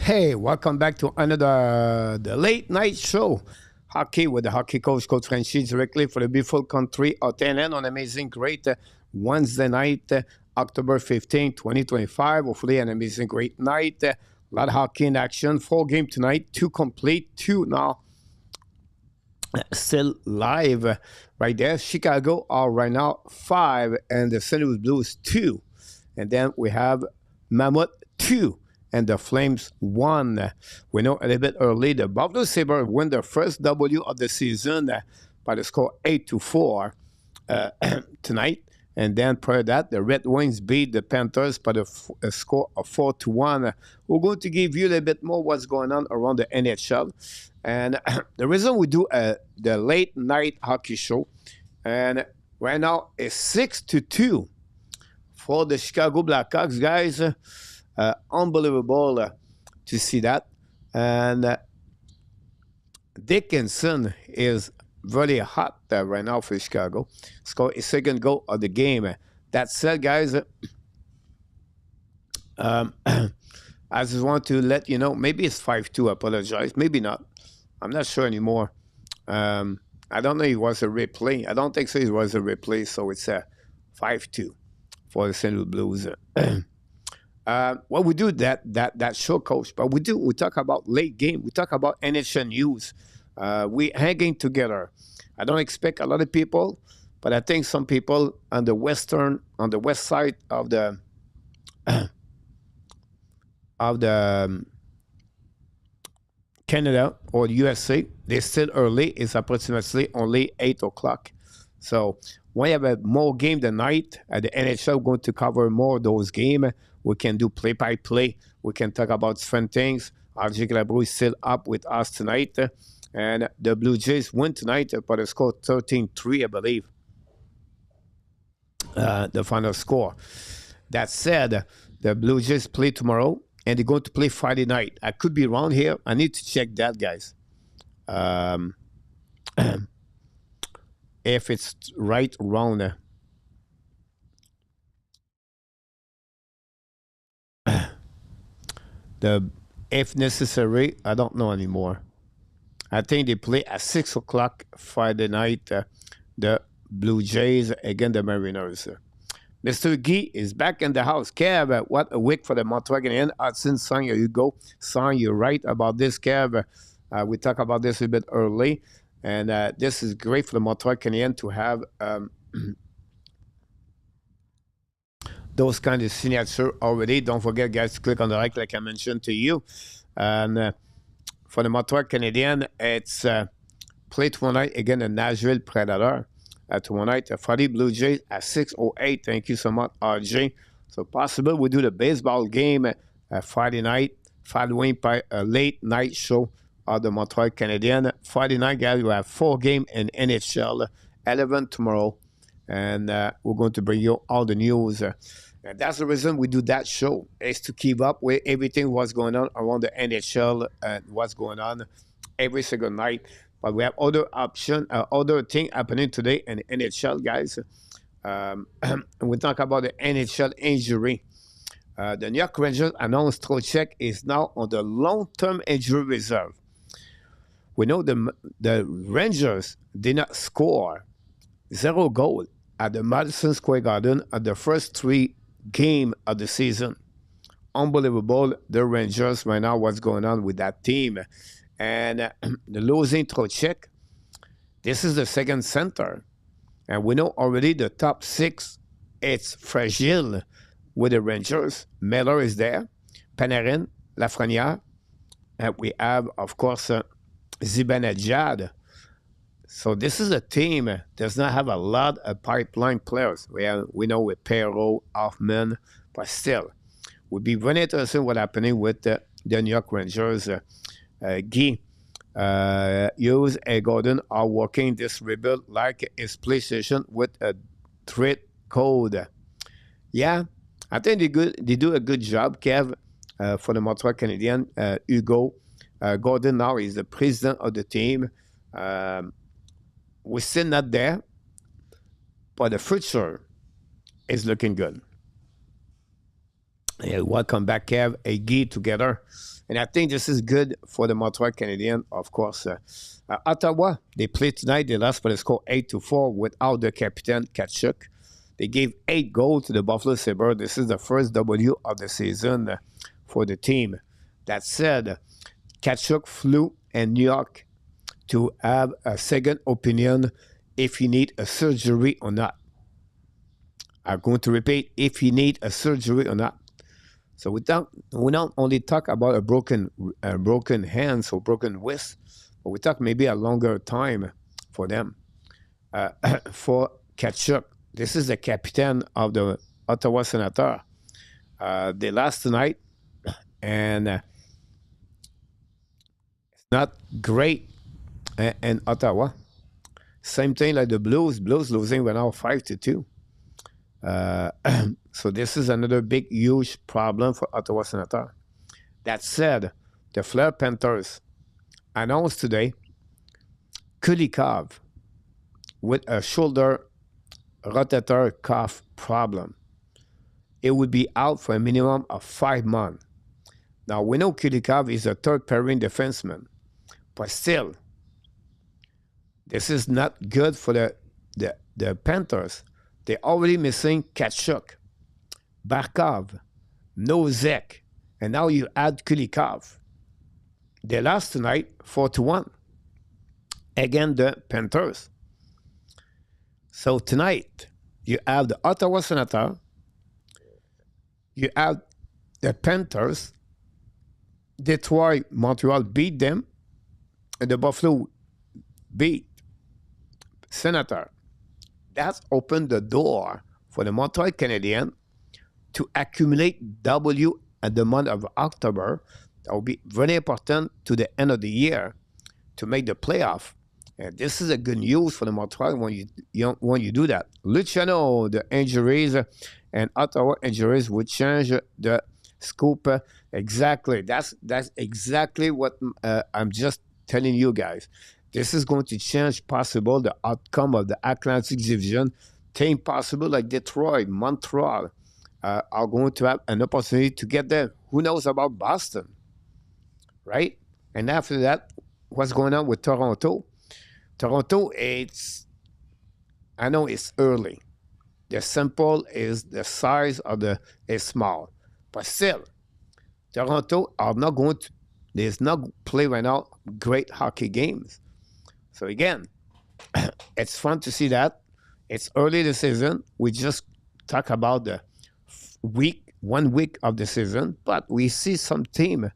Hey, welcome back to another the late night show. Hockey with the hockey Coach Frenchy, directly for the beautiful country of TNN on amazing great Wednesday night, October 15, 2025. Hopefully an amazing great night. A lot of hockey in action. 4 game tonight, 2 complete, 2 now still live right there. Chicago are right now 5 and the St. Louis Blues 2. And then we have Mammoth 2 and the Flames 1. We know a little bit early the Buffalo Sabres win their first W of the season by the score 8-4 tonight. And then prior to that, the Red Wings beat the Panthers by a score of 4-1. We're going to give you a little bit more what's going on around the NHL. And the reason we do the late night hockey show, and right now it's 6-2 for the Chicago Blackhawks, guys. Unbelievable to see that. And Dickinson is really hot right now for Chicago. Scored a second goal of the game. That said, guys, I just want to let you know, maybe it's 5-2. I apologize. Maybe not. I'm not sure anymore. I don't know if it was a replay. I don't think so. It was a replay, so it's a 5-2 for the St. Louis Blues. Well, we do that show, Coach, but we talk about late game. We talk about NHL news. We hanging together. I don't expect a lot of people, but I think some people on the west side of the Canada or USA, they're still early. It's approximately only 8 o'clock. So when you have a more game tonight at the NHL, we're going to cover more of those games. We can do play-by-play. We can talk about different things. RJ Glabreau is still up with us tonight. And the Blue Jays win tonight by the score 13-3, I believe. The final score. That said, the Blue Jays play tomorrow, and they're going to play Friday night. I could be wrong here. I need to check that, guys. If it's right or wrong. If necessary, I don't know anymore. I think they play at 6 o'clock Friday night, the Blue Jays against the Mariners. Mr. Guy is back in the house. Kev, what a week for the Montreal Canadiens. Hudson, Sang, here you go. Sang, you're right about this, Kev. We talked about this a bit early. And this is great for the Montreal Canadiens to have those kind of signature already. Don't forget, guys, to click on the like I mentioned to you. And for the Montreal Canadiens, it's play tomorrow night again the Nashville Predator. Tomorrow night, Friday Blue Jays at 6:08. Thank you so much, RJ. So possible we do the baseball game Friday night, following by a late night show of the Montreal Canadiens. Friday night, guys, we have 4 games in NHL, 11 tomorrow. And we're going to bring you all the news. And that's the reason we do that show, is to keep up with everything what's going on around the NHL and what's going on every single night. But we have other options, other things happening today in the NHL, guys. And we talk about the NHL injury. The New York Rangers announced Trocheck is now on the long-term injury reserve. We know the Rangers did not score 0 goal at the Madison Square Garden at the first 3 games of the season. Unbelievable, the Rangers right now, what's going on with that team. And the losing Trocheck, this is the second center. And we know already the top 6, it's fragile with the Rangers. Miller is there, Panarin, Lafrenière. And we have, of course, Zibanejad. So this is a team that does not have a lot of pipeline players. We know with Perreault, Hoffman, but still, would be very interesting what's happening with the New York Rangers. Guy, Hughes and Gordon are working this rebuild like his PlayStation with a threat code. Yeah, I think they do a good job, Kev, for the Montreal Canadiens. Hugo Gordon now is the president of the team. We're still not there, but the future is looking good. Yeah, welcome back, Kev, a Guy together. And I think this is good for the Montreal Canadiens, of course. Ottawa, they played tonight. They lost by the score 8-4 without the captain, Kachuk. They gave 8 goals to the Buffalo Sabres. This is the first W of the season for the team. That said, Kachuk flew in New York to have a second opinion if he need a surgery or not. I'm going to repeat, if he need a surgery or not. So we don't only talk about a broken hands or broken wrist, but we talk maybe a longer time for them. For Kachuk, this is the captain of the Ottawa Senators. They lost tonight, and it's not great in Ottawa. Same thing like the Blues. Blues losing right now 5-2. So this is another big, huge problem for Ottawa Senators. That said, the Fleur Panthers announced today Kulikov with a shoulder rotator cuff problem. It would be out for a minimum of 5 months. Now, we know Kulikov is a third pairing defenseman, but still, this is not good for the Panthers. They're already missing Kachuk, Barkov, Nosek, and now you add Kulikov. They lost tonight 4-1 against the Panthers. So tonight, you have the Ottawa Senators, you have the Panthers, Detroit, Montreal beat them, and the Buffalo beat Senator. That's opened the door for the Montreal Canadiens to accumulate W at the month of October. That will be very important to the end of the year to make the playoff. And this is a good news for the Montreal when you do that. Luciano, the injuries and Ottawa injuries would change the scope exactly. That's exactly what I'm just telling you guys. This is going to change possible the outcome of the Atlantic Division. Team possible like Detroit, Montreal are going to have an opportunity to get there. Who knows about Boston, right? And after that, what's going on with Toronto? Toronto, I know it's early. The sample is the size of is small, but still, Toronto are not going to. There's not play right now great hockey games. So again, it's fun to see that. It's early the season. We just talk about the 1 week of the season, but we see some teams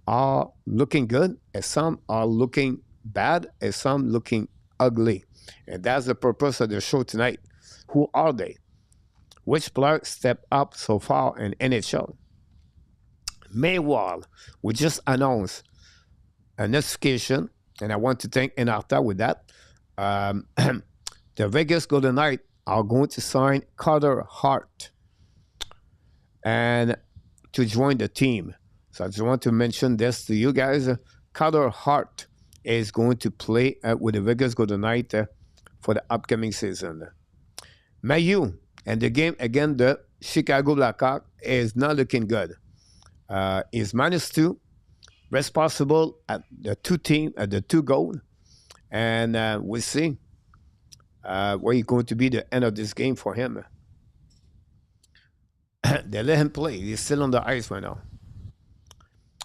are looking good, and some are looking bad, and some looking ugly. And that's the purpose of the show tonight. Who are they? Which players step up so far in NHL? Meanwhile, we just announced a notification, and I want to thank Enarta with that. The Vegas Golden Knights are going to sign Carter Hart and to join the team. So I just want to mention this to you guys. Carter Hart is going to play with the Vegas Golden Knights for the upcoming season. Mayu and the game against the Chicago Blackhawks is not looking good. Is -2, responsible at the two goal, and we'll see where he's going to be the end of this game for him. They let him play. He's still on the ice right now.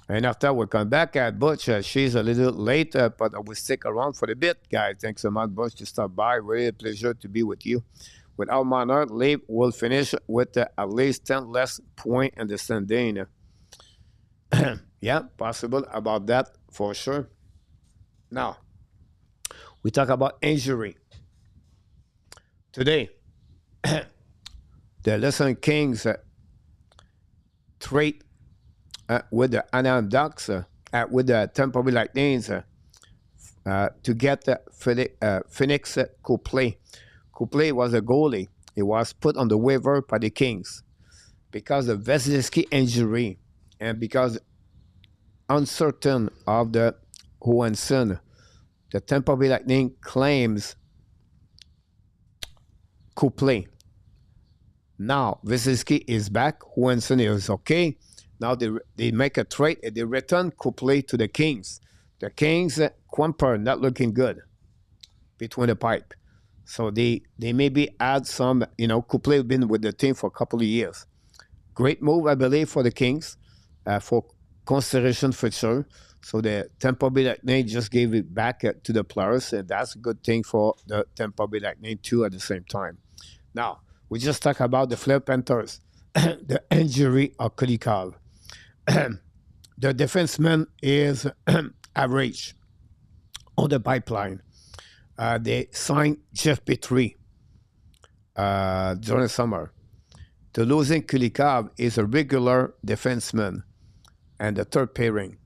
And after we'll come back at Butch. She's a little late, but I will stick around for a bit, guys. Thanks so much, Butch, to stop by. Really a pleasure to be with you. Without manner, Leaf will finish with at least 10 less points in the standing. Yeah, possible about that for sure. Now, we talk about injury. Today, the Lesson Kings trade with the Anaheim Ducks, with the Tampa Bay Lightning to get Phoenix Copley. Copley was a goalie. He was put on the waiver by the Kings because of Vasilevsky injury and because uncertain of the Johansson. The Tampa Bay Lightning claims Copley. Now, Vasilevsky is back. Johansson is okay. Now they make a trade and they return Copley to the Kings. The Kings, Quimper not looking good between the pipe. So they maybe add some, Copley been with the team for a couple of years. Great move, I believe, for the Kings for consideration for sure. So the Tampa Bay Lightning just gave it back to the players, and that's a good thing for the Tampa Bay Lightning too at the same time. Now, we just talked about the Fleur Panthers, the injury of Kulikov. The defenseman is average on the pipeline. They signed Jeff Petrie during the summer. The losing Kulikov is a regular defenseman and the third pairing.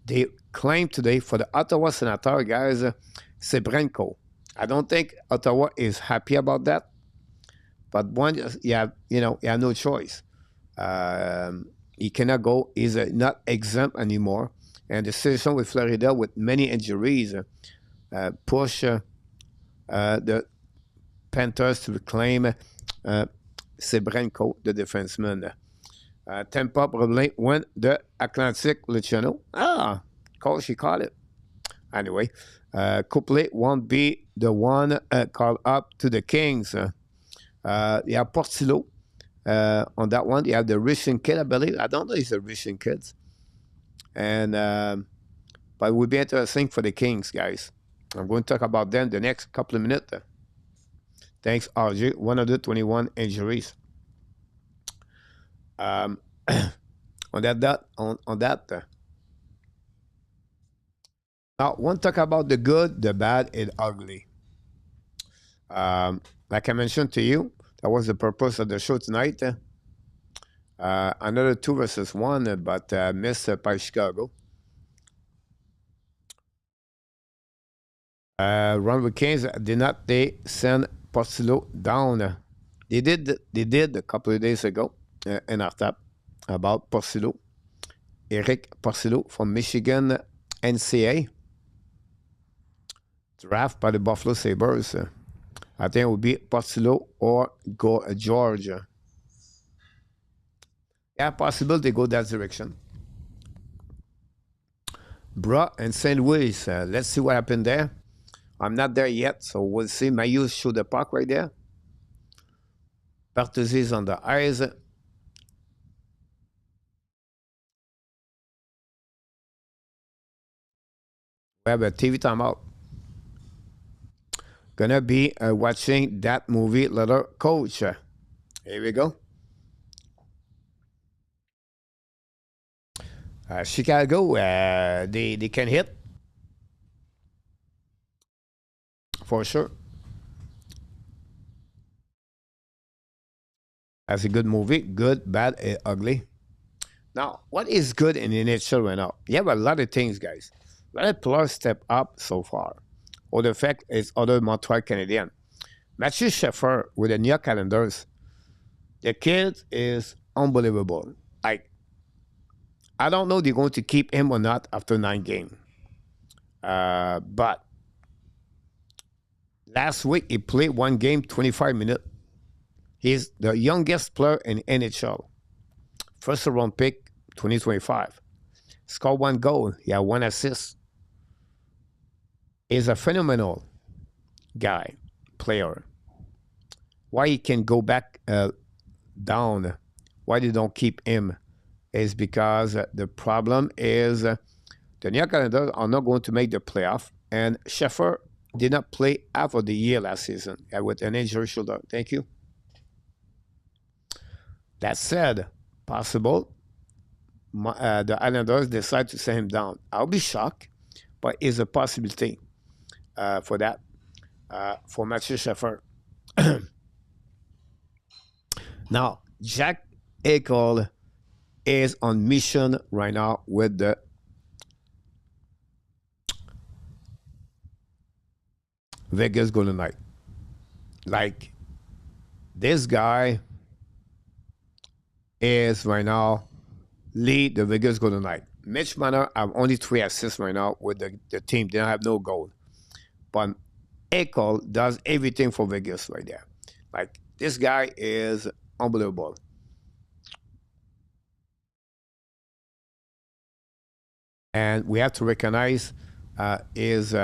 They claim today for the Ottawa Senators, guys, Sebrenko. I don't think Ottawa is happy about that. But one, you have no choice. He cannot go. He's not exempt anymore. And the situation with Florida, with many injuries, push the Panthers to reclaim Sebrenko, the defenseman. Tampa probably win the Atlantic Luciano. Coach, he called it. Anyway, Copley won't be the one called up to the Kings. You have Portillo on that one. You have the Russian kid, I believe. I don't know if he's a Russian kid. And but it would be interesting for the Kings, guys. I'm going to talk about them the next couple of minutes. Thanks, RJ. 121 injuries. On that. Now, I want to talk about the good, the bad, and ugly. Like I mentioned to you, that was the purpose of the show tonight. Another 2-1, but missed by Chicago. Ron Kings did not they send Portillo down. They did a couple of days ago in our tap about Portillo. Eric Portillo from Michigan NCA. Draft by the Buffalo Sabres. I think it would be Portillo or Georgia. Yeah, possible they go that direction. Bra and St. Louis. Let's see what happened there. I'm not there yet, so we'll see. Mayus show the puck right there. Bartuzzi is on the ice. We have a TV timeout. Gonna be watching that movie, Little Coach. Here we go. Chicago, they can hit. For sure. That's a good movie. Good, bad, ugly. Now, what is good in the NHL right now? You have a lot of things, guys. A lot of players step up so far. Or the fact is other Montreal Canadian. Matthew Sheffer with the New York Islanders. The kid is unbelievable. Like, I don't know if they're going to keep him or not after 9 games. But last week he played 1 game, 25 minutes. He's the youngest player in NHL. First round pick, 2025. Scored 1 goal. He had 1 assist. He's a phenomenal guy, player. Why he can go back down, why they don't keep him, is because the problem is the New York Islanders are not going to make the playoff, and Sheffer did not play half of the year last season with an injury shoulder. Thank you. That said, possible the Islanders decide to send him down. I'll be shocked, but it's a possibility for that, for Matthew Sheffer. Now, Jack Eichel is on mission right now with the Vegas Golden Knights. Like, this guy is right now lead the Vegas Golden Knights. Mitch Marner have only 3 assists right now with the team. They don't have no goal. But Eichel does everything for Vegas right there. Like, this guy is unbelievable. And we have to recognize his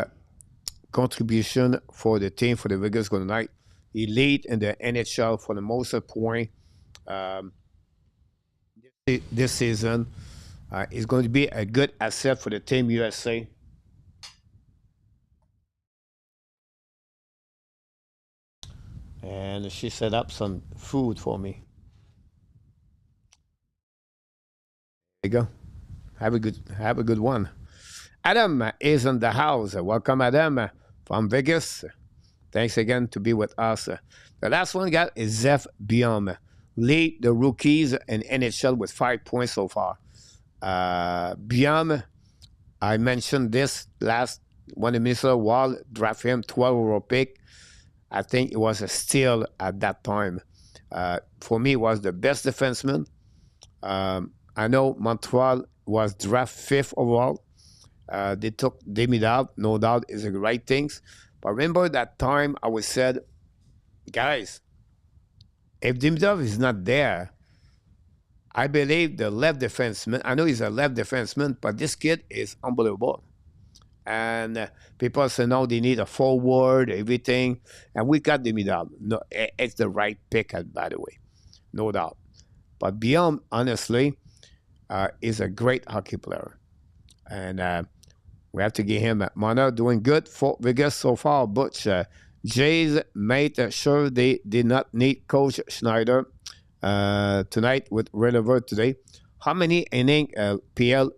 contribution for the team for the Vegas Golden Knights. He lead in the NHL for the most point um, this season. He's going to be a good asset for the Team USA. And she set up some food for me. There you go. Have a good one. Adam is in the house. Welcome, Adam, from Vegas. Thanks again to be with us. The last one got is Zeph Biom. Lead the rookies in NHL with 5 points so far. Biom, I mentioned this last when the Minnesota Wild draft him 12 overall pick. I think it was a steal at that time. For me, it was the best defenseman. I know Montreal was draft 5th overall. They took Demidov, no doubt, is the right things. But remember that time I was said, guys, if Demidov is not there, I believe the left defenseman, I know he's a left defenseman, but this kid is unbelievable. And people say, no, they need a forward, everything. And we got Demidov. No, it's the right pick, by the way, no doubt. But beyond, honestly, is a great hockey player. And we have to give him a Mana doing good for Vegas so far. But Jays made sure they did not need Coach Schneider tonight with reliever today. How many inning PL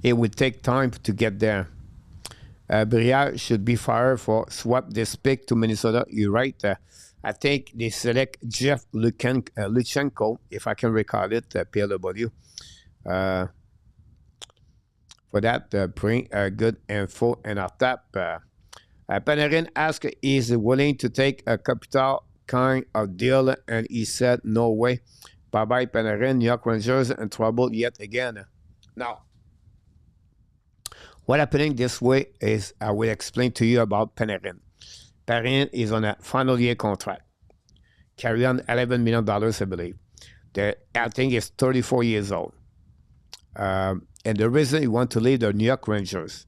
it would take time to get there? Briere should be fired for swap this pick to Minnesota. You're right. I think they select Jeff Luchenko, if I can recall it, PLW. For that, bring good info and our tap. Panarin asked, is willing to take a capital kind of deal, and he said, no way. Bye-bye, Panarin. New York Rangers in trouble yet again. Now, what happening this way is I will explain to you about Panarin. Panarin is on a final year contract. Carry on $11 million, I believe. I think he's 34 years old. And the reason he wants to leave the New York Rangers,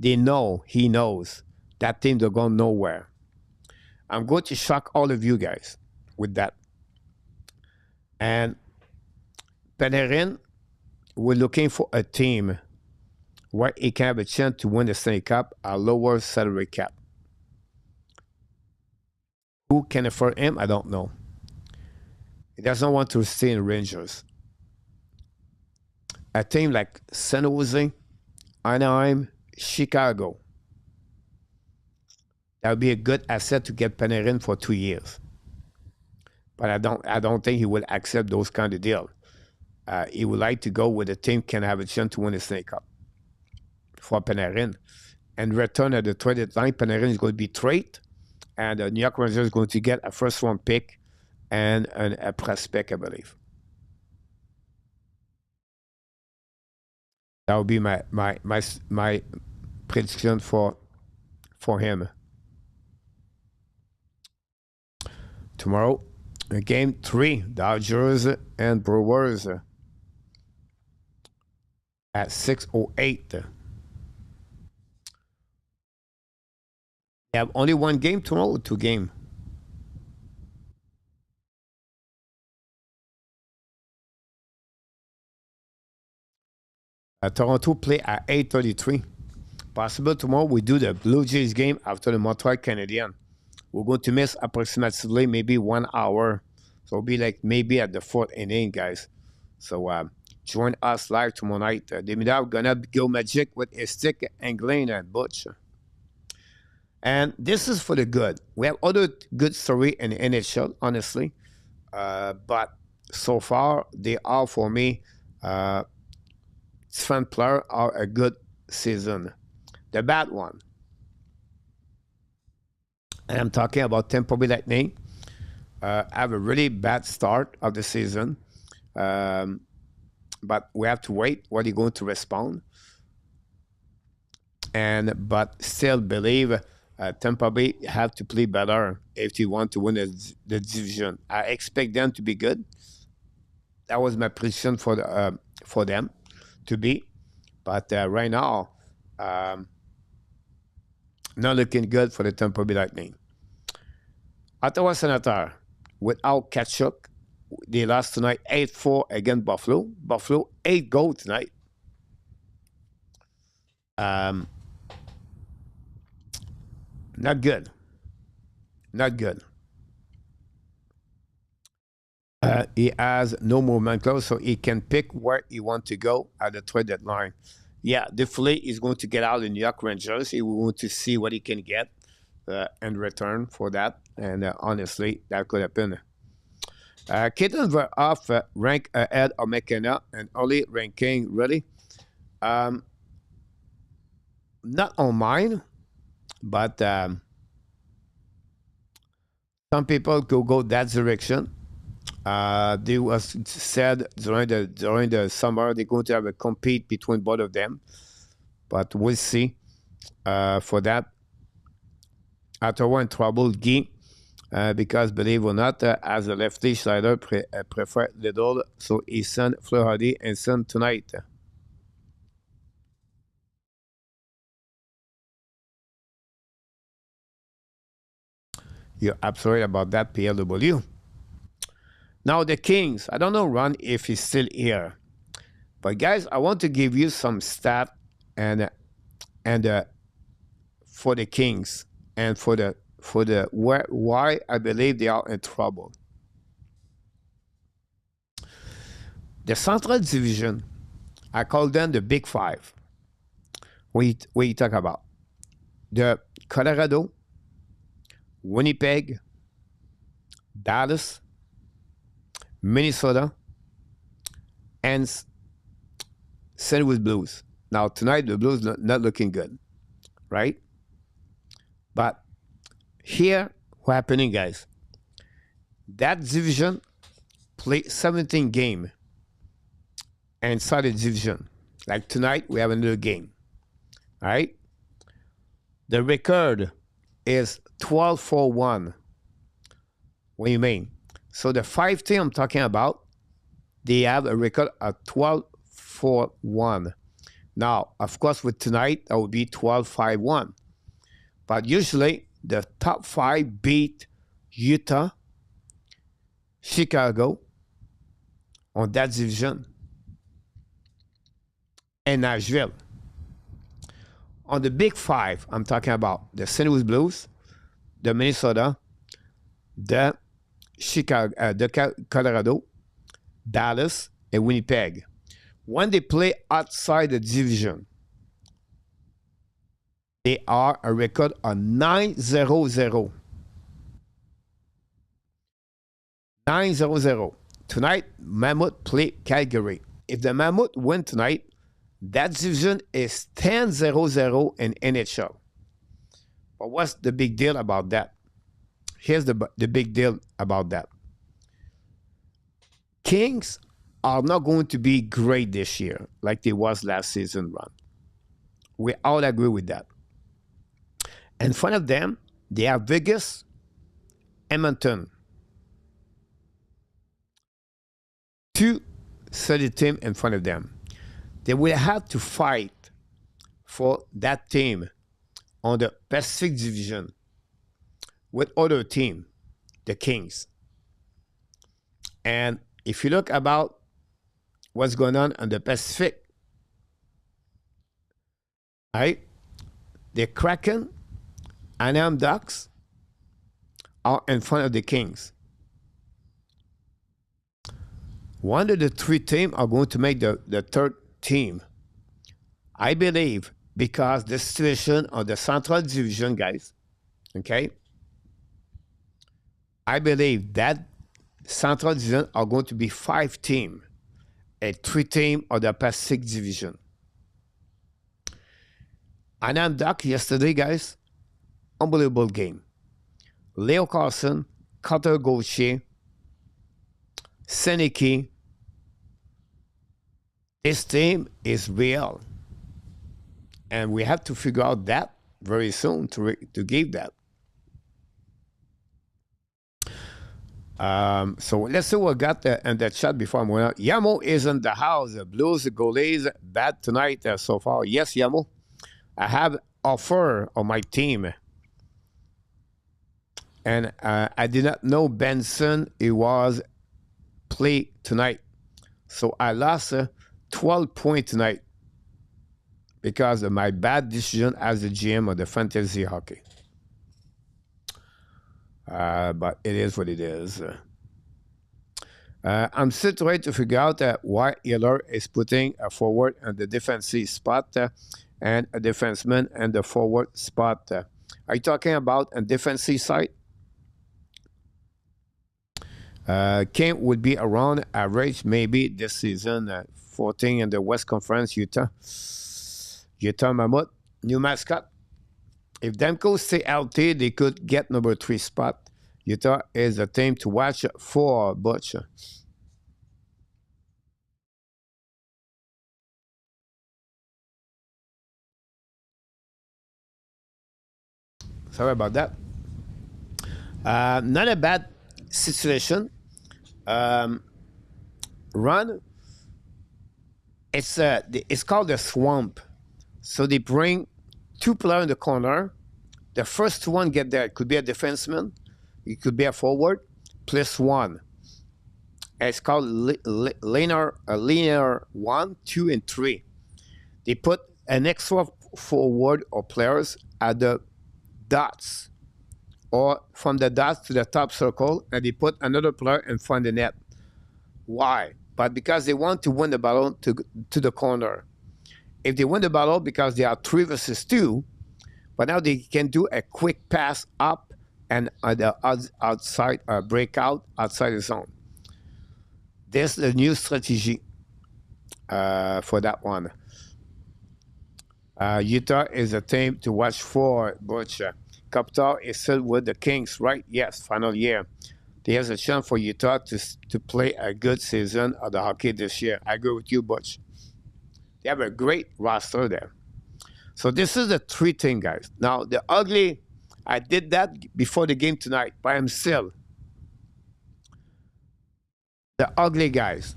he knows that team they're going nowhere. I'm going to shock all of you guys with that. And Panarin, we're looking for a team where he can have a chance to win the Stanley Cup at lower salary cap. Who can afford him? I don't know. He doesn't want to stay in Rangers. A team like San Jose, Anaheim, Chicago, that would be a good asset to get Panarin for 2 years. But I don't think he will accept those kind of deals. He would like to go where the team can have a chance to win the Stanley Cup for Panarin. And return at the traded line, Panarin is going to be traded, and the New York Rangers is going to get a first-round pick and a prospect, I believe. That would be my prediction for him. Tomorrow, game 3, Dodgers and Brewers at 6:08. You have only one game tomorrow or 2 games? Toronto play at 8:33. Possible tomorrow we do the Blue Jays game after the Montreal Canadiens. We're going to miss approximately maybe 1 hour. So it'll be like maybe at the 4th inning, guys. So join us live tomorrow night. Demidov gonna go magic with a stick and Glenn and Butch. And this is for the good. We have other good story in the NHL, honestly. But so far, they are, for me, Sven player are a good season. The bad one, and I'm talking about Tampa Bay Lightning, have a really bad start of the season. But we have to wait what he's going to respond. But still believe Tampa Bay have to play better if they want to win the division. I expect them to be good. That was my prediction for them to be. But right now, um, not looking good for the Tampa Bay Lightning. Ottawa Senator, without Kachuk, they lost tonight 8-4 against Buffalo. Buffalo, 8 goals tonight. Um, not good. Not good. He has no movement close, so he can pick where he wants to go at the trade deadline. Yeah, definitely he's going to get out the New York Rangers. He will want to see what he can get in return for that. And honestly, that could happen. Keaton Verhoff rank ahead of McKenna and early ranking, really. Not on mine, but some people could go that direction. They was said during the summer they're going to have a compete between both of them, but we'll see. For that, Ottawa in trouble, Guy, because believe it or not, as a lefty, Schneider prefer Little, so he sent Fleury and sent tonight. You're absolutely about that, PLW. Now the Kings, I don't know, Ron, if he's still here. But guys, I want to give you some stat and for the Kings and for the why I believe they are in trouble. The Central Division, I call them the Big Five. We talk about the Colorado, Winnipeg, Dallas, Minnesota, and St. Louis Blues. Now tonight the Blues not looking good, right? But here, what's happening, guys? That division played 17 games inside the division. Like tonight, we have another game. All right? The record is 12-4-1. What do you mean? So the 5 team I'm talking about, they have a record of 12-4-1. Now, of course, with tonight, that would be 12-5-1. But usually, the top 5 beat Utah, Chicago on that division, and Nashville. On the Big 5, I'm talking about the St. Louis Blues, the Minnesota, the Chicago, the Colorado, Dallas, and Winnipeg. When they play outside the division, they are a record of 9-0-0. 9-0-0. Tonight, Mammoth play Calgary. If the Mammoth win tonight, that division is 10-0-0 in NHL. But what's the big deal about that? Here's the big deal about that. Kings are not going to be great this year like they was last season run. We all agree with that. In front of them, they have Vegas, Edmonton. 2 steady teams in front of them. They will have to fight for that team on the Pacific Division with other team, the Kings. And if you look about what's going on the Pacific, right? The Kraken, Anaheim Ducks are in front of the Kings. One of the 3 teams are going to make the third team. I believe because the situation of the Central Division, guys, okay? I believe that Central Division are going to be 5 teams, and 3 teams of the Pacific Division. Anaheim Duck yesterday, guys, unbelievable game. Leo Carlson, Carter Gauthier, Seneke. This team is real. And we have to figure out that very soon to give that. So let's see what got in the chat before I'm going out. Yamo is in the house. The Blues goalies bad tonight so far. Yes, Yamo. I have offer on my team. And I did not know Benson, he was play tonight. So I lost 12 points tonight because of my bad decision as the GM of the fantasy hockey. But it is what it is. I'm still trying to figure out why Hiller is putting a forward on the defensive spot and a defenseman in the forward spot. Are you talking about a defensive side? Kane would be around average maybe this season. 14 in the West Conference, Utah. Utah Mammoth, new mascot. If Demko stay healthy, they could get number 3 spot. Utah is a team to watch for, Butch. Sorry about that. Not a bad situation. Run. It's called the swamp. So they bring 2 players in the corner. The first one get there. It could be a defenseman. It could be a forward. +1. It's called linear 1, 2, and 3. They put an extra forward or players at the dots, or from the dots to the top circle, and they put another player in front of the net. Why? But because they want to win the battle to the corner. If they win the battle because they are 3 versus 2, but now they can do a quick pass up and the outside breakout outside the zone. This is the new strategy for that one. Utah is a team to watch for, Butch. Kopitar is still with the Kings, right? Yes, final year. There's a chance for Utah to play a good season of the hockey this year. I agree with you, Butch. They have a great roster there. So this is the 3 thing, guys. Now, the ugly, I did that before the game tonight, but I'm still. The ugly guys.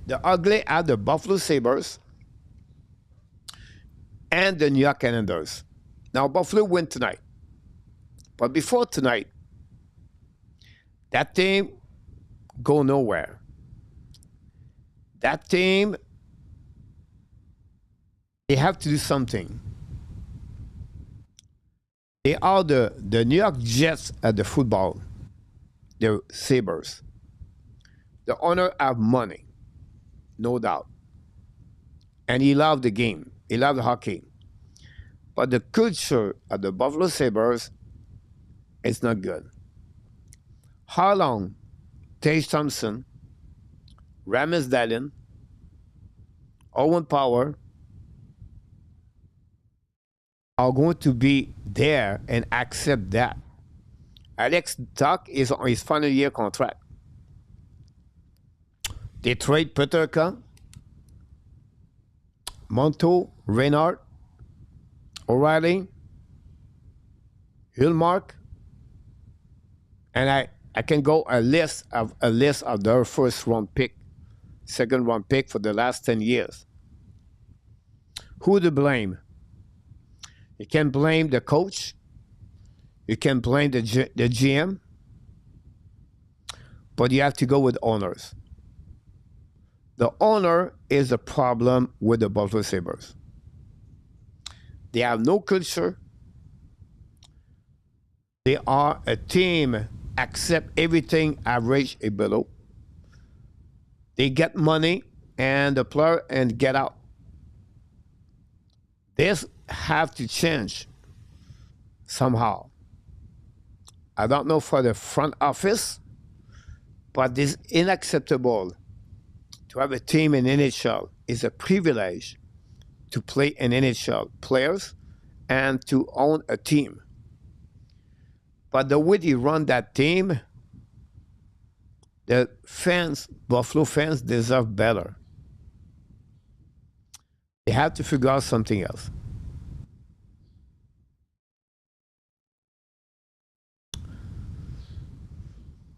The ugly are the Buffalo Sabres and the New York Islanders. Now, Buffalo win tonight. But before tonight, that team go nowhere. That team, they have to do something. They are the New York Jets at the football, the Sabres. The owner have money, no doubt. And he loved the game. He loved hockey. But the culture of the Buffalo Sabres is not good. How long Tage Thompson, Ramis Dallin, Owen Power are going to be there and accept that? Alex Tuck is on his final year contract. They trade Peterka, Monto, Reynard, O'Reilly, Hillmark, and I can go a list of their first round pick, second round pick for the last 10 years. Who to blame? You can blame the coach. You can blame the GM. But you have to go with owners. The owner is the problem with the Buffalo Sabres. They have no culture. They are a team, accept everything average and below. They get money and the player and get out. This have to change somehow. I don't know for the front office, but this is unacceptable. To have a team in NHL is a privilege to play in NHL players and to own a team. But the way they run that team, the fans, Buffalo fans, deserve better. They have to figure out something else.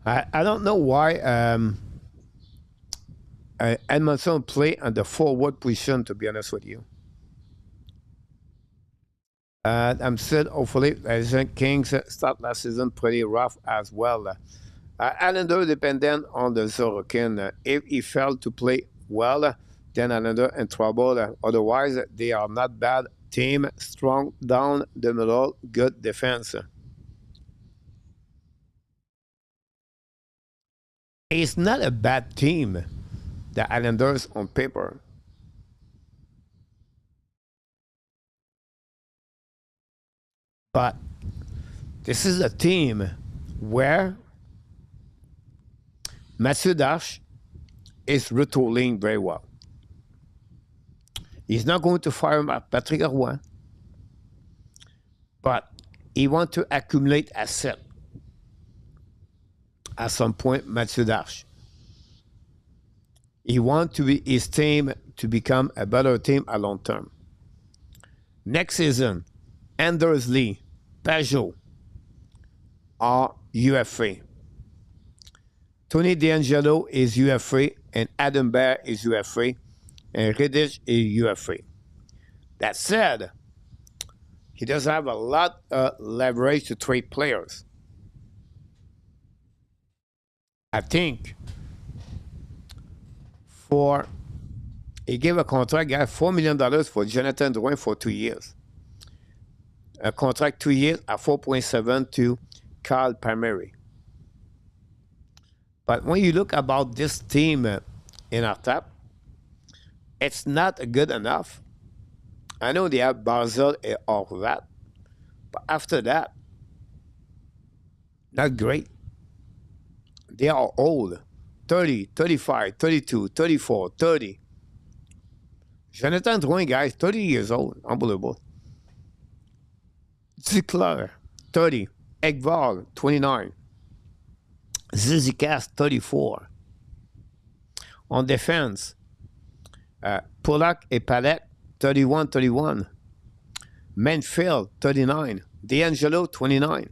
I don't know why Edmondson play on the forward position, to be honest with you. I'm still hopefully, I think Kings start last season pretty rough as well. Allender dependent on the Sorokin. If he failed to play well, then Allender in trouble. Otherwise, they are not bad team, strong down the middle, good defense. It's not a bad team, the Islanders on paper. But this is a team where Mathieu Dash is retooling very well. He's not going to fire Patrick Roy, but he wants to accumulate assets at some point, Mathieu Dash. He wants to be his team to become a better team at long term. Next season, Anders Lee, Pajot are UFA. Tony D'Angelo is UFA, and Adam Bear is UFA, and Riddich is UFA. That said, he does have a lot of leverage to trade players. I think for he gave a contract, got $4 million for Jonathan Drouin for 2 years. A contract 2 years at 4.7 to Carl Palmieri. But when you look about this team in our top, it's not good enough. I know they have Barzell and all that, but after that, not great. They are old. 30, 35, 32, 34, 30. Jonathan Drouin, guys, 30 years old. Unbelievable. Zickler, 30. Ekval, 29. Zizikas, 34. On defense, Polak et Palette, 31, 31. Manfield, 39. D'Angelo, 29.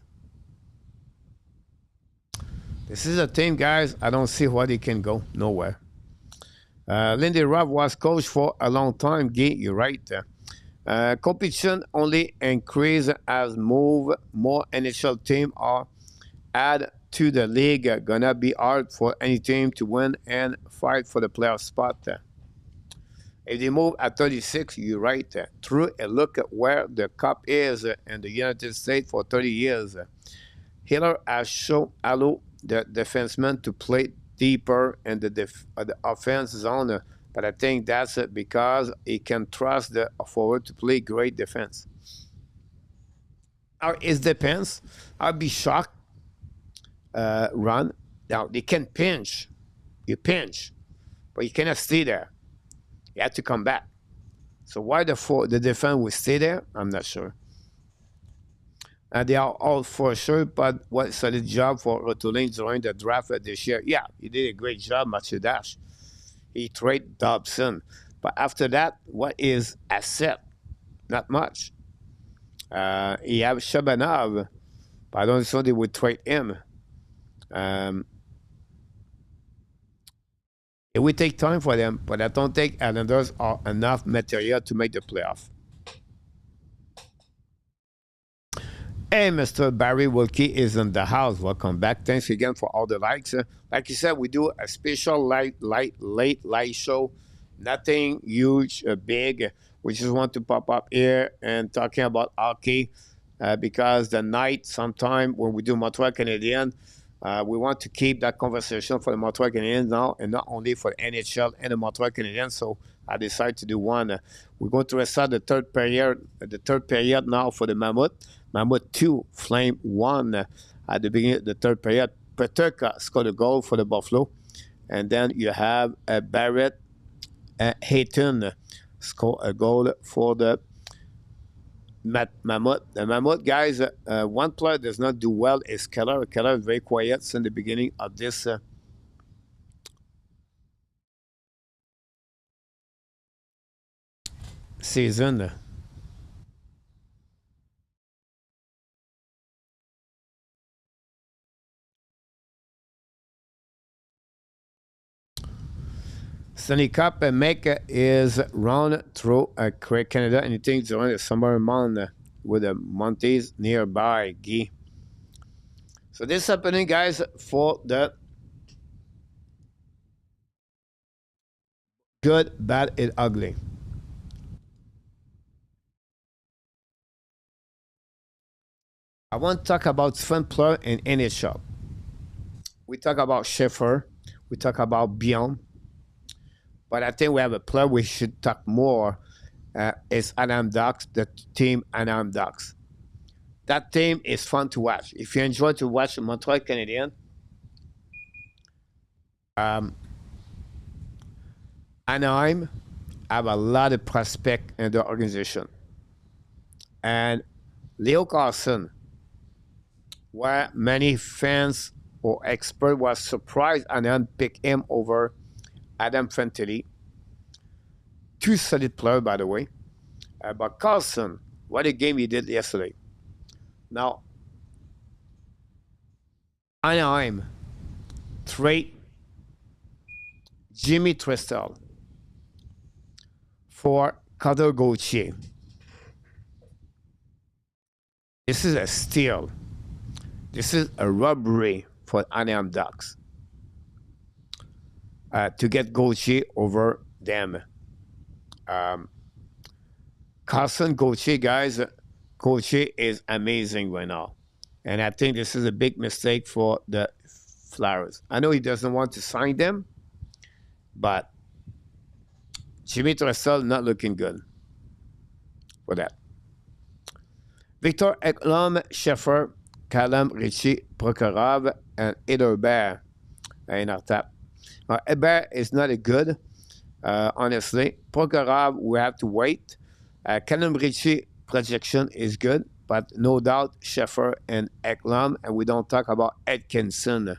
This is a team, guys. I don't see where they can go. Nowhere. Lindy Ruff was coach for a long time. Guy, you're right. Competition only increase as more NHL team are add to the league. Gonna be hard for any team to win and fight for the playoff spot. If they move at 36, you're right. Through a look at where the cup is in the United States for 30 years. Hiller has shown Allo, the defenseman, to play deeper in the offense zone, but I think that's because he can trust the forward to play great defense. It depends. I'll be shocked. Run. Now, they can pinch. You pinch, but you cannot stay there. You have to come back. So why the defense will stay there, I'm not sure. They are all for sure, but what solid job for Rotolin during the draft this year. Yeah, he did a great job, Mathieu Dash. He traded Dobson. But after that, what is asset? Not much. He have Shabanov, but I don't think they would trade him. It will take time for them, but I don't think Islanders are enough material to make the playoff. Hey, Mr. Barry Wilkie is in the house. Welcome back. Thanks again for all the likes. Like you said, we do a special late light show. Nothing huge, big. We just want to pop up here and talking about hockey because the night, sometime when we do Montreal Canadiens, we want to keep that conversation for the Montreal Canadiens now and not only for the NHL and the Montreal Canadiens. So I decided to do one. We're going to restart the third period now for the Mammoth. Mammoth 2, Flame 1 at the beginning of the third period. Peterka scored a goal for the Buffalo. And then you have Barrett Hayton score a goal for the Mammoth. The Mammoth, guys, one player does not do well is Keller. Keller is very quiet since the beginning of this season. Stanley Cup make is run through Canada, anything during the summer month with the Montes nearby. Guy. So this is happening, guys, for the good, bad, and ugly. I want to talk about Sven Plur and NHL. We talk about Schiffer. We talk about Beyond. But I think we have a player we should talk more. Is Adam Ducks, the team Adam Ducks. That team is fun to watch. If you enjoy to watch the Montreal Canadiens, um, Anaheim have a lot of prospect in the organization. And Leo Carlson, where many fans or experts were surprised and then picked him over Adam Fantilli. Two solid players, by the way. But Carlson, what a game he did yesterday. Now, Anaheim trade Jimmy Tristel for Cutter Gauthier. This is a steal. This is a robbery for Anaheim Ducks to get Gauthier over them. Carson Gauthier, guys, Gauthier is amazing right now. And I think this is a big mistake for the Flyers. I know he doesn't want to sign them, but Jimmy Tristel not looking good for that. Victor Ekblom, Sheffer, Callum Ritchie, Prokhorov, and Ederberg in our top. Ederberg is not a good, honestly. Prokhorov, we have to wait. Callum Ritchie projection is good, but no doubt Sheffer and Ekblom, and we don't talk about Atkinson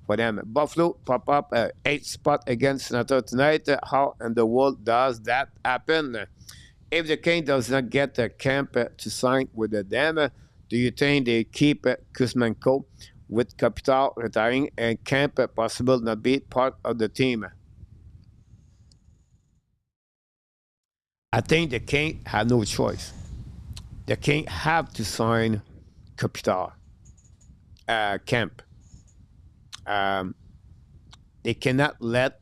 for them. Buffalo pop up 8th spot against Senator tonight. How in the world does that happen? If the King does not get a camp to sign with them, do you think they keep Kuzmenko with Capital retiring and camp possible not be part of the team? I think the King have no choice. The King have to sign Capital camp. They cannot let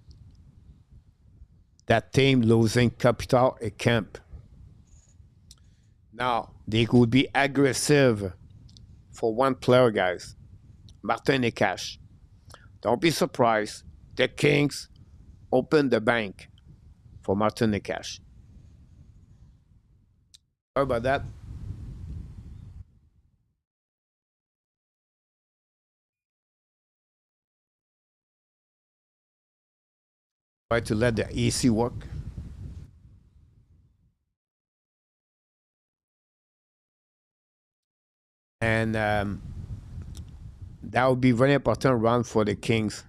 that team losing Capital a camp. Now, they could be aggressive for one player, guys. Martin Necas. Don't be surprised. The Kings open the bank for Martin Necas. Sorry about that. Try to let the EC work. And that would be very important round for the Kings.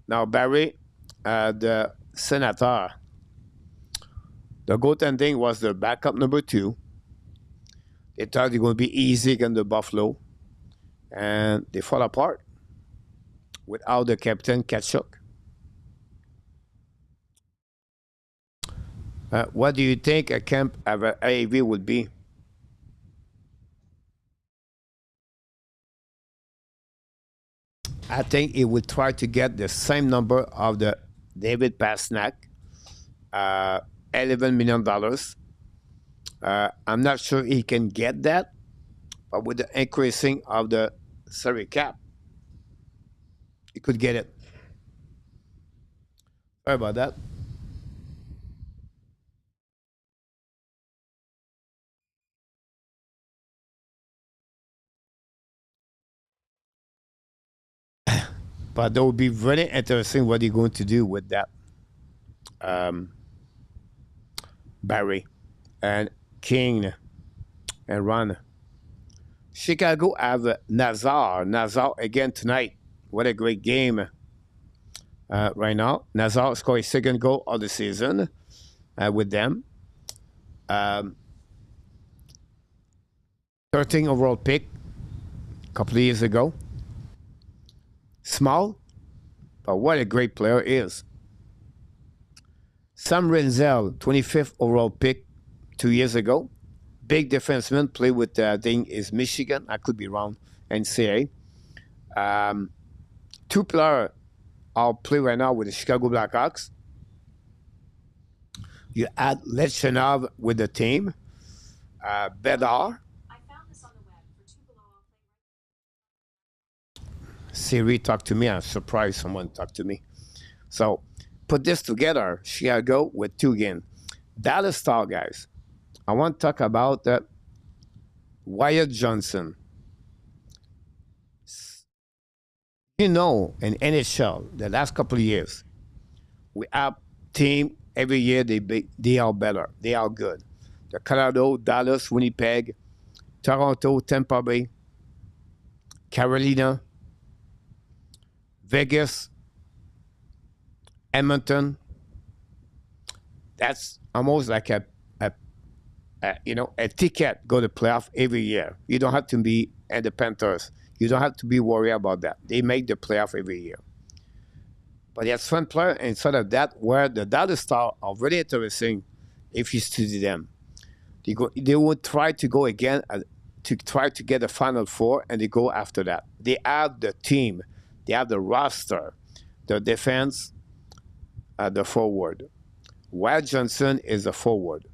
Now, Barry, the Senator, the goaltending was the backup number 2. They thought it would be easy against the Buffalo, and they fall apart without the captain, Kachuk. What do you think a camp of AAV would be? I think it would try to get the same number of the David Pastrnak, $11 million. I'm not sure he can get that, but with the increasing of the salary cap, he could get it. Sorry about that. But that would be very interesting what he's going to do with that. Barry and King and Ron. Chicago have Nazar. Nazar again tonight. What a great game right now. Nazar scored his second goal of the season with them. 13 overall pick a couple of years ago. Small, but what a great player is. Sam Renzel, 25th overall pick 2 years ago. Big defenseman, played with, I think, is Michigan. I could be wrong. NCAA. Two players are play right now with the Chicago Blackhawks. You add Lechenov with the team. Bedard. Siri talked to me. I'm surprised someone talked to me. So put this together. Chicago with 2 games. Dallas Star, guys. I want to talk about Wyatt Johnson. You know, in NHL, the last couple of years, we have team every year. They are better. They are good. The Colorado, Dallas, Winnipeg, Toronto, Tampa Bay, Carolina, Vegas, Edmonton. That's almost like a ticket go to playoff every year. You don't have to be and the Panthers. You don't have to be worried about that. They make the playoff every year. But it's fun player instead of that, where the Dallas Stars are very interesting if you study them. They would try to go again to try to get a Final Four, and they go after that. They have the team, they have the roster, the defense, the forward. Wyatt Johnson is the forward.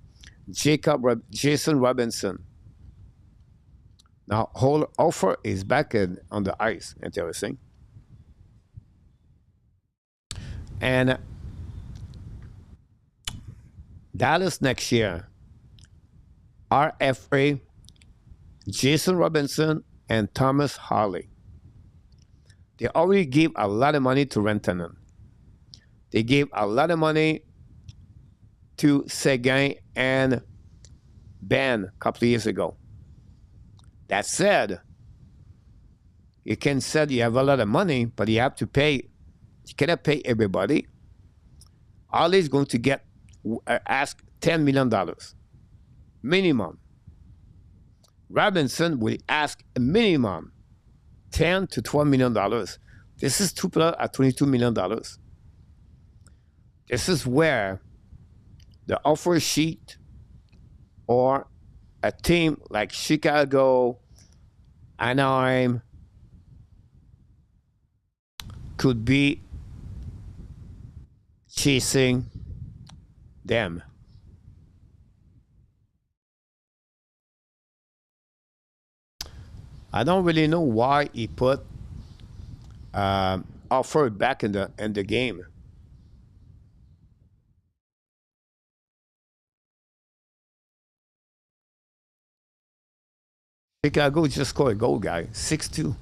Jason Robinson. Now, whole offer is back on the ice. Interesting. And Dallas next year, RFA, Jason Robinson, and Thomas Harley. They already gave a lot of money to Rantanen. They gave a lot of money to Seguin and Ben a couple of years ago. That said, you can say you have a lot of money, but you have to pay. You cannot pay everybody. Harley is going to get ask $10 million minimum. Robinson will ask a minimum $10 to $12 million. This is two players at $22 million. This is where the offer sheet or a team like Chicago, Anaheim could be chasing them. I don't really know why he put offer back in the game. Chicago just scored a goal, guy. 6-2.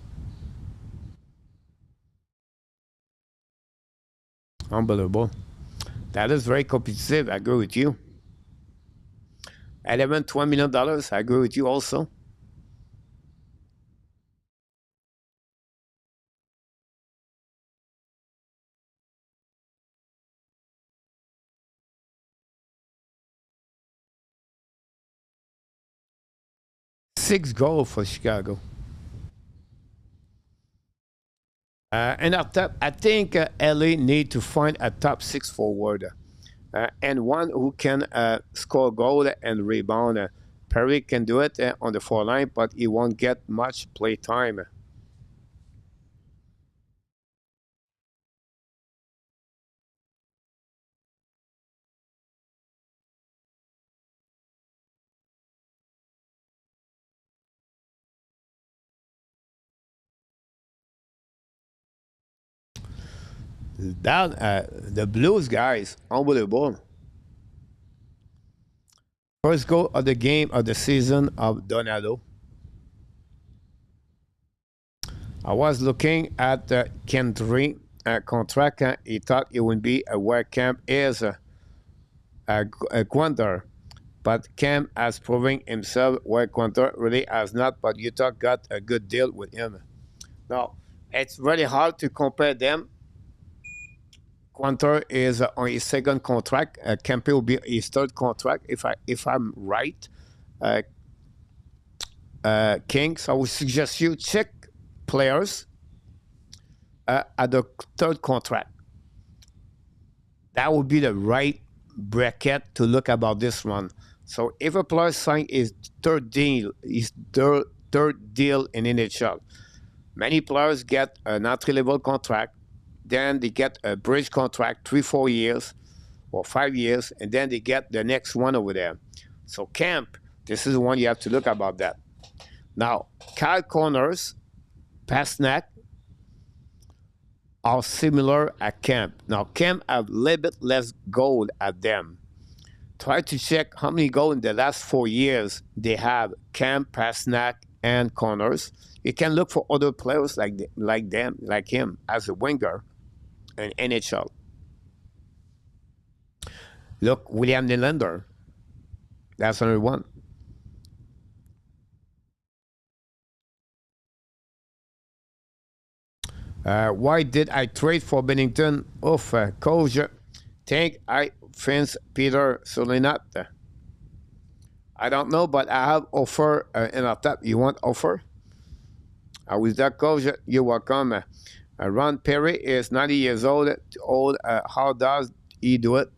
Unbelievable. That is very competitive. I agree with you. $11, $20 million. I agree with you also. Six goals for Chicago. And I think LA need to find a top 6 forward and one who can score goal and rebound. Perry can do it on the 4 line, but he won't get much play time. The Blues guys, unbelievable. First goal of the game of the season of Donado. I was looking at the Kendry contract. He thought it would be a where Camp is a Gunther. But Cam has proven himself where Gunther really has not. But Utah got a good deal with him. Now, it's really hard to compare them. Quanter is on his second contract. Kempe will be his third contract, if I'm right. Kings, I would suggest you check players at the third contract. That would be the right bracket to look about this one. So if a player signs his third deal in NHL, many players get an entry-level contract, then they get a bridge contract, 3, 4 years, or 5 years, and then they get the next one over there. So camp, this is the one you have to look about that. Now, Kyle Connors, Pasnak are similar at camp. Now, camp have a little bit less gold at them. Try to check how many goals in the last 4 years they have, Camp, Pasnak, and Connors. You can look for other players like him as a winger in NHL. Look, William Nylander. That's another one. Why did I trade for Bennington? Oof, coach. Think I Vince Peter certainly not. I don't know, but I have offer in our top. You want offer? With that coach, you're welcome. Ron Perry is 90 years old. How does he do it?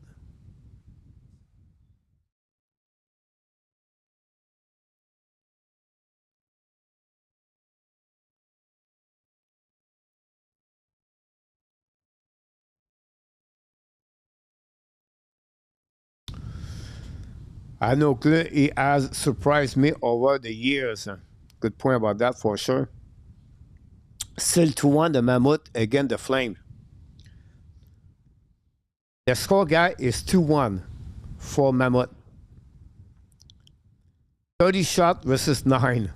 I know he has surprised me over the years. Good point about that for sure. Still 2-1, the Mammoth against the Flame. The score guy is 2-1 for Mammoth. 30 shot versus 9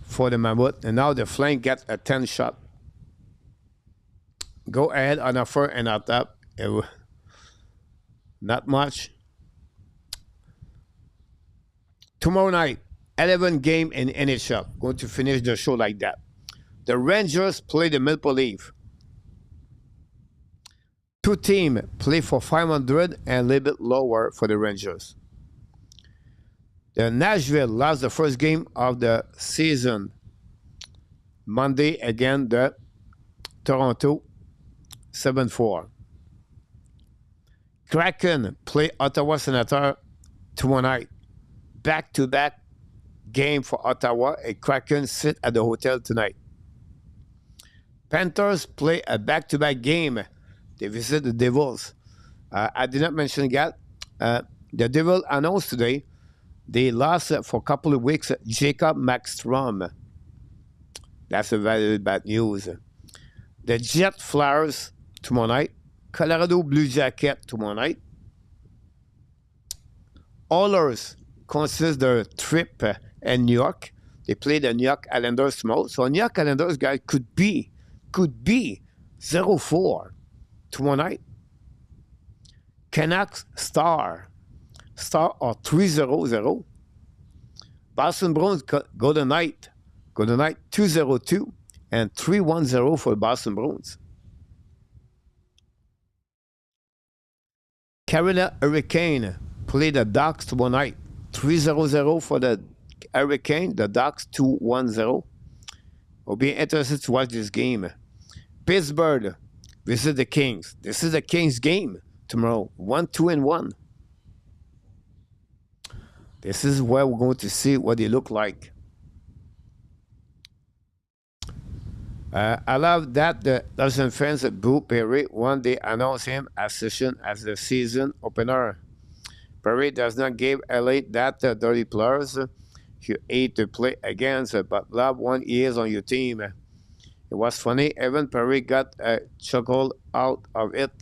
for the Mammoth. And now the Flame get a 10 shot. Go ahead on offer and on top. Not much. Tomorrow night, 11 game in NHL. Going to finish the show like that. The Rangers play the Maple Leaf. Two teams play for 500 and a little bit lower for the Rangers. The Nashville lost the first game of the season Monday against the Toronto 7-4. Kraken play Ottawa Senator tomorrow night. Back-to-back game for Ottawa, and Kraken sit at the hotel tonight. Panthers play a back-to-back game. They visit the Devils. I did not mention that. The Devils announced today they lost for a couple of weeks Jacob Maxstrom. That's a very bad news. The Jet Flyers tomorrow night. Colorado Blue Jacket tomorrow night. Oilers consists their trip in New York. They play the New York Islanders tomorrow. So New York Islanders guys could be 0-4 tomorrow night. Canucks Star are 3-0-0. Boston Bruins Golden Knight 2-0-2 and 3-1-0 for Boston Bruins. Carolina Hurricane play the Ducks tomorrow night. 3-0-0 for the Hurricane. The Ducks 2-1-0. Will be interested to watch this game. Pittsburgh visit the Kings. This is the Kings game tomorrow. 1-2-1. This is where we're going to see what they look like. I love that the Los Angeles Boo Perry one day announced him as session as the season opener. Perry does not give LA that dirty players you hate to play against, but love 1 year on your team. It was funny. Evan Perry got a chuckle out of it.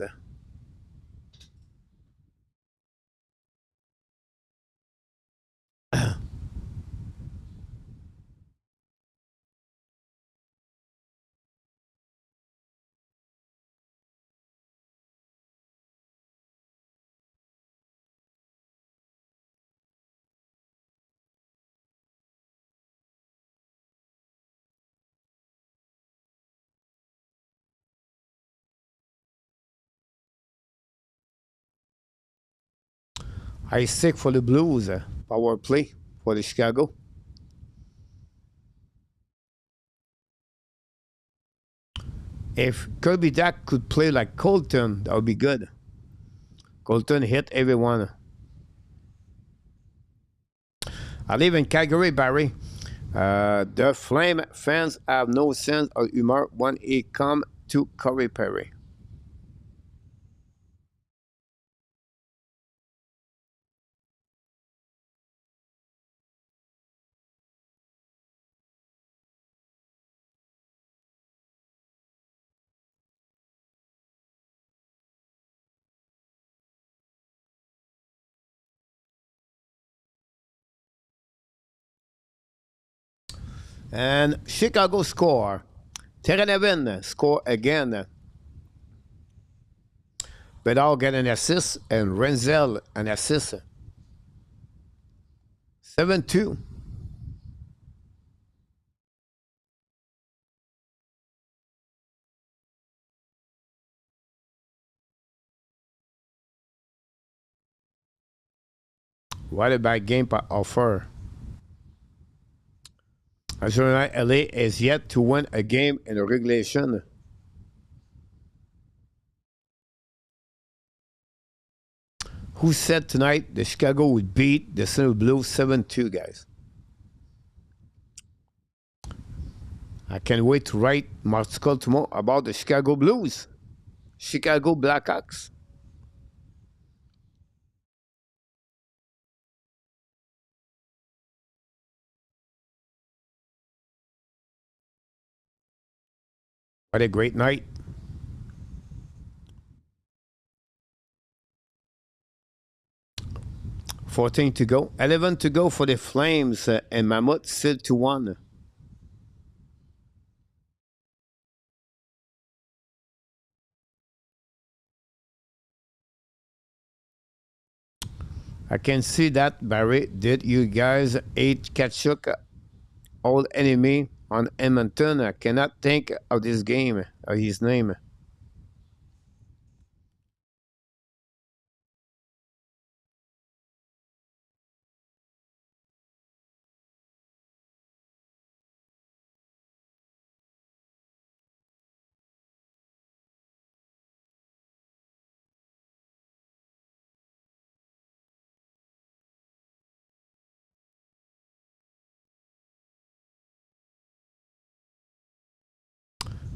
I stick for the Blues power play for the Chicago. If Kirby Dack could play like Colton, that would be good. Colton hit everyone. I live in Calgary, Barry. The Flame fans have no sense of humor when it comes to Corey Perry. And Chicago score. Terranevin score again. Bedard get an assist and Renzel an assist. 7-2. What a bad game by offer. Arizona LA is yet to win a game in regulation. Who said tonight the Chicago would beat the Silver Blues 7-2, guys? I can't wait to write my article tomorrow about the Chicago Blues. Chicago Blackhawks. What a great night. 14 to go. 11 to go for the Flames and Mammoth still 2-1. I can see that, Barry. Did you guys hate Kachuk, old enemy on Edmonton? I cannot think of this game, of his name.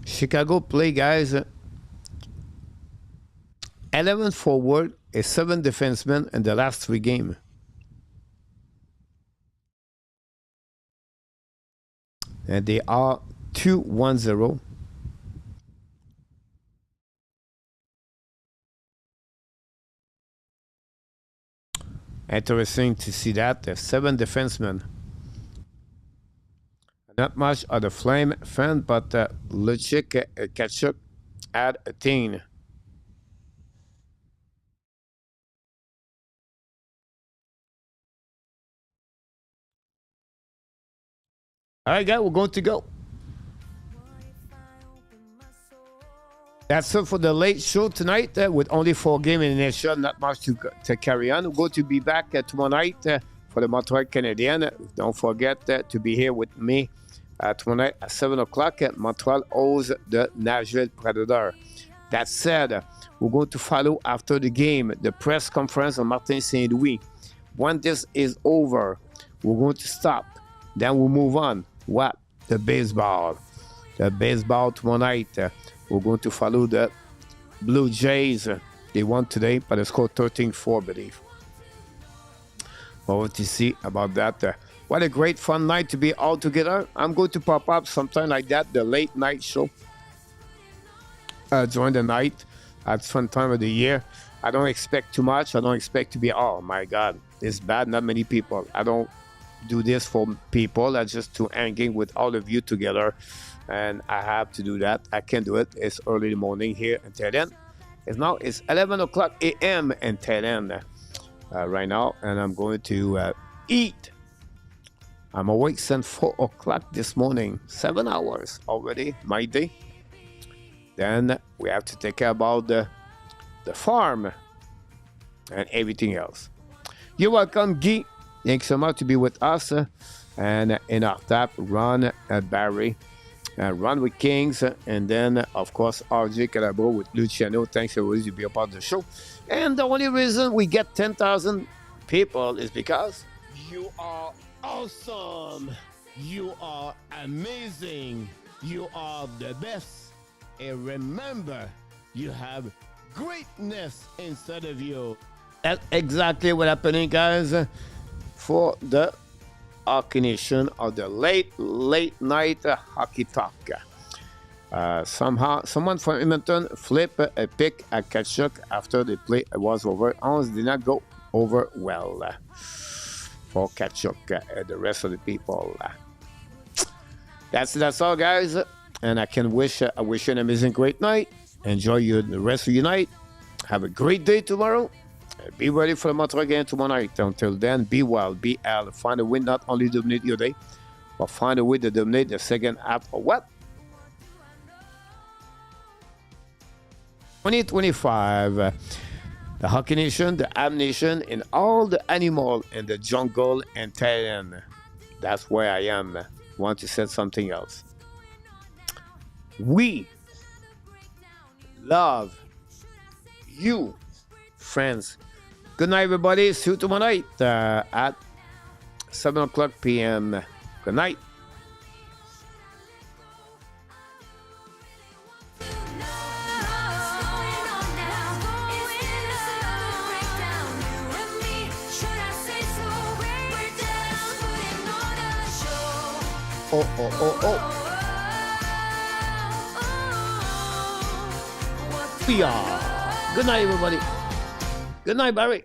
Chicago play, guys. 11 forward and 7 defensemen in the last 3 games. And they are 2-1-0. Interesting to see that. 7 defensemen. Not much of the Flame fan, but Lucic Kachuk had a team. All right, guys, we're going to go. That's it for the late show tonight with only 4 games in the NHL, not much to carry on. We're going to be back tomorrow night for the Montreal Canadiens. Don't forget to be here with me tomorrow night at 7 o'clock. Montreal owes the Nashville Predator. That said, we're going to follow after the game the press conference of Martin St. Louis. When this is over, we're going to stop. Then we'll move on. What? The baseball. The baseball tomorrow night. We're going to follow the Blue Jays. They won today, but they scored 13-4, I believe. We'll to see about that. What a great fun night to be all together. I'm going to pop up sometime like that, the late night show. During the night. That's fun time of the year. I don't expect too much. I don't expect to be, oh my God, it's bad, not many people. I don't do this for people. That's just to hanging with all of you together. And I have to do that. I can do it. It's early in the morning here in Tehran. It's 11 o'clock a.m. in Tehran right now. And I'm going to eat. I'm awake since 4 o'clock this morning. 7 hours already, my day. Then we have to take care about the farm and everything else. You're welcome, Guy. Thanks so much to be with us. And in our tap, Ron, Barry, Run with Kings, and then, of course, RJ Calabro with Luciano. Thanks, everybody, to be a part of the show. And the only reason we get 10,000 people is because you are awesome. You are amazing. You are the best. And remember, you have greatness inside of you. That's exactly what happening, guys, for the Hockey Nation of the late night hockey talk. Someone from Edmonton flipped a pick at Kachuk after the play was over. Ons did not go over well for Kachuk and the rest of the people. That's all, guys. And I wish you an amazing, great night. Enjoy the rest of your night. Have a great day tomorrow. Be ready for the Montreal game tomorrow night. Until then, be well, be out. Find a way not only to dominate your day, but find a way to dominate the second half of what? 2025. The Hockey Nation, the Habs Nation, and all the animal in the jungle and terrain. That's where I am. Want to say something else. We love you, friends. Good night, everybody. See you tomorrow night at 7 o'clock p.m. Good night. Oh. We are. Good night, everybody. Good night, Barry.